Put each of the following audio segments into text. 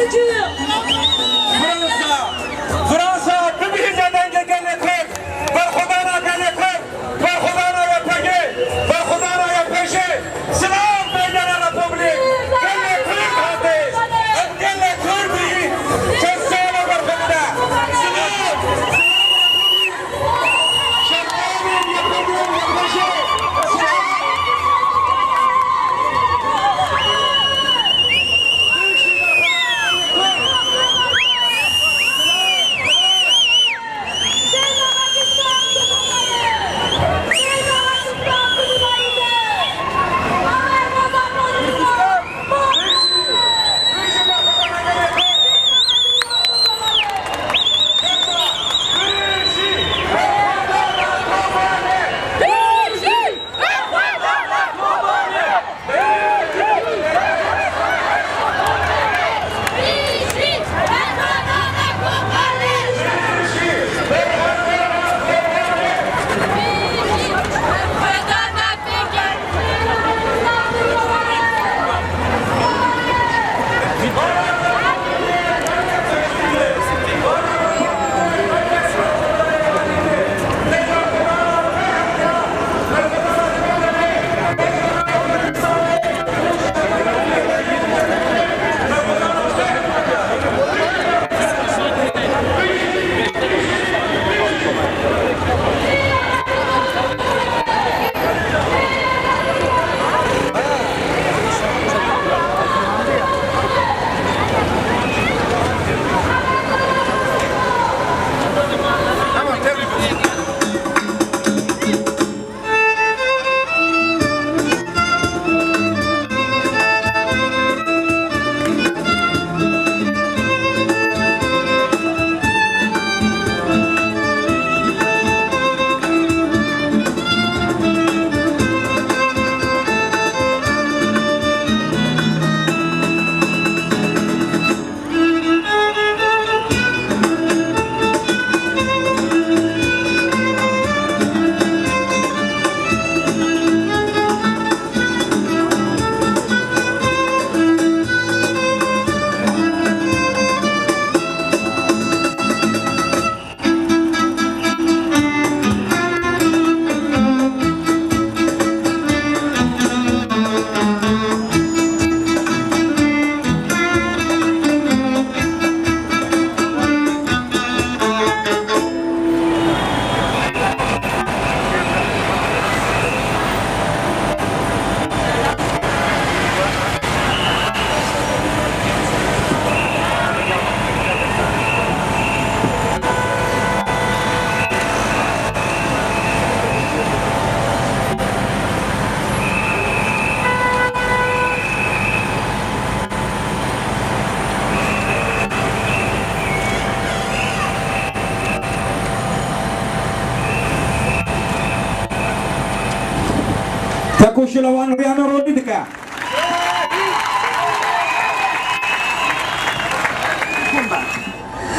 futur. Fransa Türkiye'den gelecek, Barkhudana gelecek, Barkhudana yapacak, Barkhudana yapacak. Selam Beydana Republik, gelecek hadi, gelecek bir çözsene Barkhudana. Selam. Şartlarını yapacak.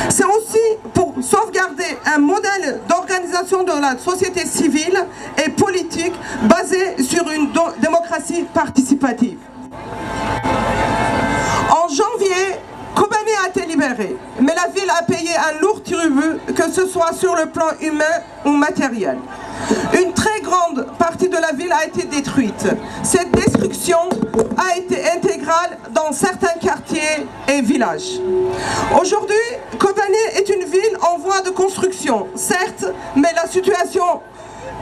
C'est aussi pour sauvegarder un modèle d'organisation de la société civile et politique basé sur une démocratie participative. En janvier, Kobané a été libéré, mais la ville a payé un lourd tribut, que ce soit sur le plan humain ou matériel. Une très grande partie de la ville a été détruite. Cette destruction a été intégrale dans certains quartiers et villages. Aujourd'hui, Kobané est une ville en voie de construction, certes, mais la situation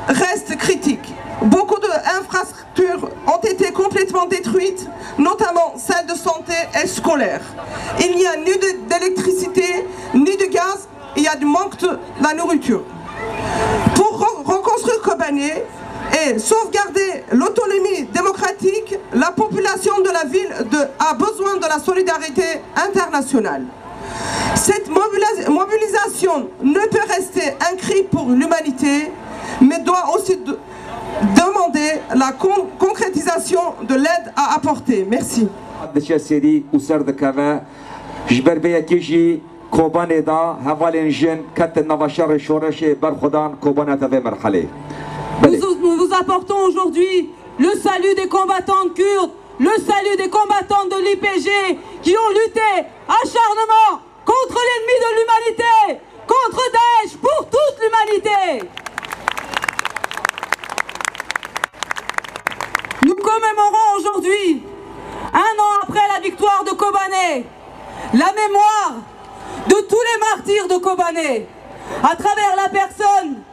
reste critique. Beaucoup d'infrastructures ont été complètement détruites, notamment celles de santé et scolaire. Il n'y a ni d'électricité, ni de gaz, il y a du manque de la nourriture. Pour reconstruire Kobané et sauvegarder l'autonomie démocratique, la population de la ville a besoin de la solidarité internationale. Cette mobilisation ne peut rester un cri pour l'humanité, mais doit aussi demander la concrétisation de l'aide à apporter. Merci. Nous vous apportons aujourd'hui le salut des combattants kurdes, le salut des combattants de YPG qui ont lutté acharnement contre l'ennemi de l'humanité, contre Daesh, pour toute l'humanité. Nous commémorons aujourd'hui, 1 an après la victoire de Kobané, la mémoire de tous les martyrs de Kobané, à travers la personne,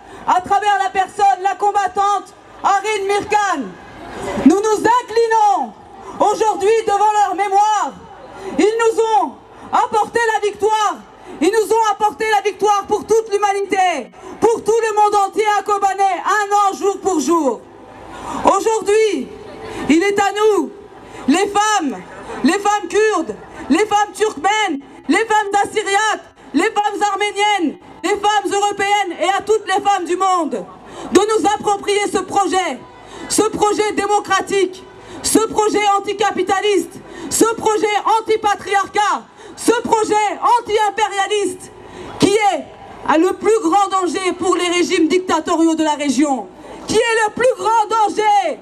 la combattante Arine Mirkan. Nous nous inclinons aujourd'hui devant leur mémoire. Ils nous ont apporté la victoire. Ils nous ont apporté la victoire pour toute l'humanité, pour tout le monde entier à Kobané, 1 an jour pour jour. Aujourd'hui, il est à nous, les femmes kurdes, les femmes turkmènes, les femmes d'Assyriaque, les femmes arméniennes, les femmes européennes et à toutes les femmes du monde, de nous approprier ce projet démocratique, ce projet anticapitaliste, ce projet antipatriarcat, ce projet anti-impérialiste qui est le plus grand danger pour les régimes dictatoriaux de la région, qui est le plus grand danger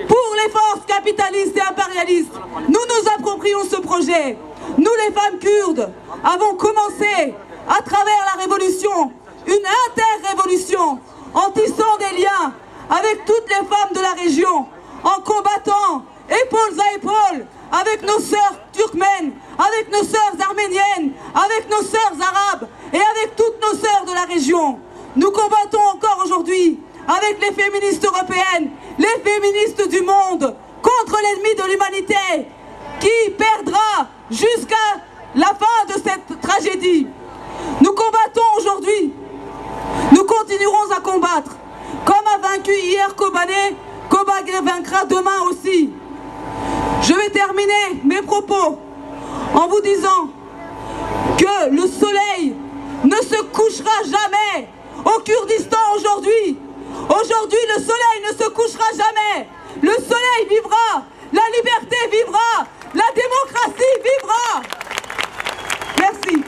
pour les forces capitalistes et impérialistes. Nous nous approprions ce projet. Nous, les femmes kurdes, avons commencé à travers la révolution, une inter-révolution, en tissant des liens avec toutes les femmes de la région, en combattant épaules à épaules avec nos sœurs turkmènes, avec nos sœurs arméniennes, avec nos sœurs arabes et avec toutes nos sœurs de la région. Nous combattons encore aujourd'hui avec les féministes européennes, les féministes du monde, contre l'ennemi de l'humanité qui perdra jusqu'à la fin de cette tragédie. Nous combattons aujourd'hui, nous continuerons à combattre. Comme a vaincu hier Kobané, Kobané vaincra demain aussi. Je vais terminer mes propos en vous disant que le soleil ne se couchera jamais au Kurdistan aujourd'hui. Aujourd'hui, le soleil ne se couchera jamais. Le soleil vivra, la liberté vivra, la démocratie vivra. Merci.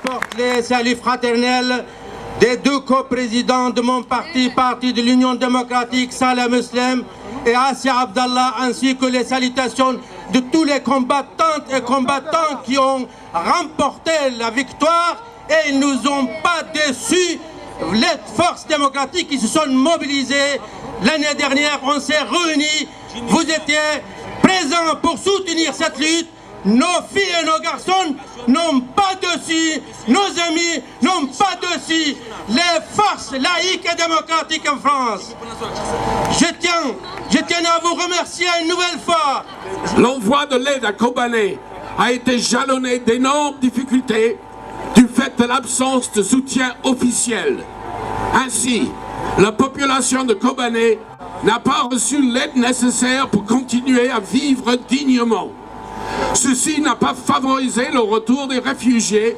J'apporte les saluts fraternels des 2 coprésidents de mon parti, Parti de l'Union démocratique, Salah Muslim et Assia Abdallah, ainsi que les salutations de tous les combattantes et combattants qui ont remporté la victoire et ils ne nous ont pas déçus. Les forces démocratiques qui se sont mobilisées l'année dernière, on s'est réunis, vous étiez présents pour soutenir cette lutte. Nos filles et nos garçons n'ont pas dessus, nos amis n'ont pas dessus les forces laïques et démocratiques en France. Je tiens à vous remercier une nouvelle fois. L'envoi de l'aide à Kobané a été jalonné d'énormes difficultés du fait de l'absence de soutien officiel. Ainsi, la population de Kobané n'a pas reçu l'aide nécessaire pour continuer à vivre dignement. Ceci n'a pas favorisé le retour des réfugiés,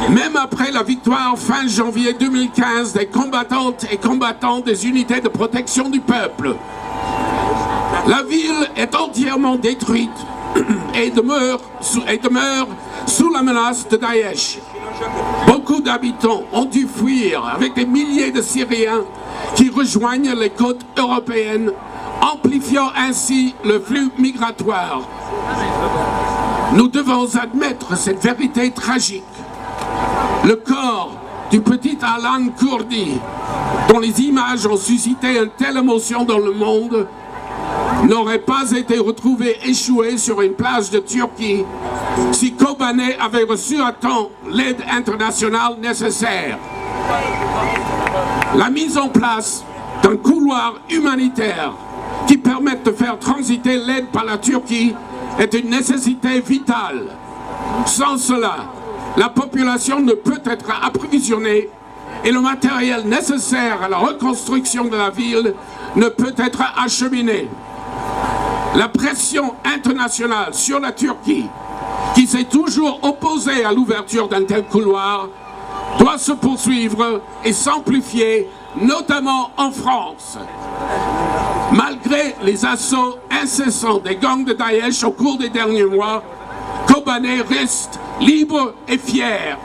même après la victoire fin janvier 2015 des combattantes et combattants des unités de protection du peuple. La ville est entièrement détruite et demeure sous la menace de Daesh. Beaucoup d'habitants ont dû fuir avec des milliers de Syriens qui rejoignent les côtes européennes, amplifiant ainsi le flux migratoire. Nous devons admettre cette vérité tragique. Le corps du petit Alan Kurdi, dont les images ont suscité une telle émotion dans le monde, n'aurait pas été retrouvé échoué sur une plage de Turquie si Kobané avait reçu à temps l'aide internationale nécessaire. La mise en place d'un couloir humanitaire qui permette de faire transiter l'aide par la Turquie est une nécessité vitale. Sans cela, la population ne peut être approvisionnée et le matériel nécessaire à la reconstruction de la ville ne peut être acheminé. La pression internationale sur la Turquie, qui s'est toujours opposée à l'ouverture d'un tel couloir, doit se poursuivre et s'amplifier, notamment en France. Malgré les assauts incessants des gangs de Daesh au cours des derniers mois, Kobané reste libre et fier.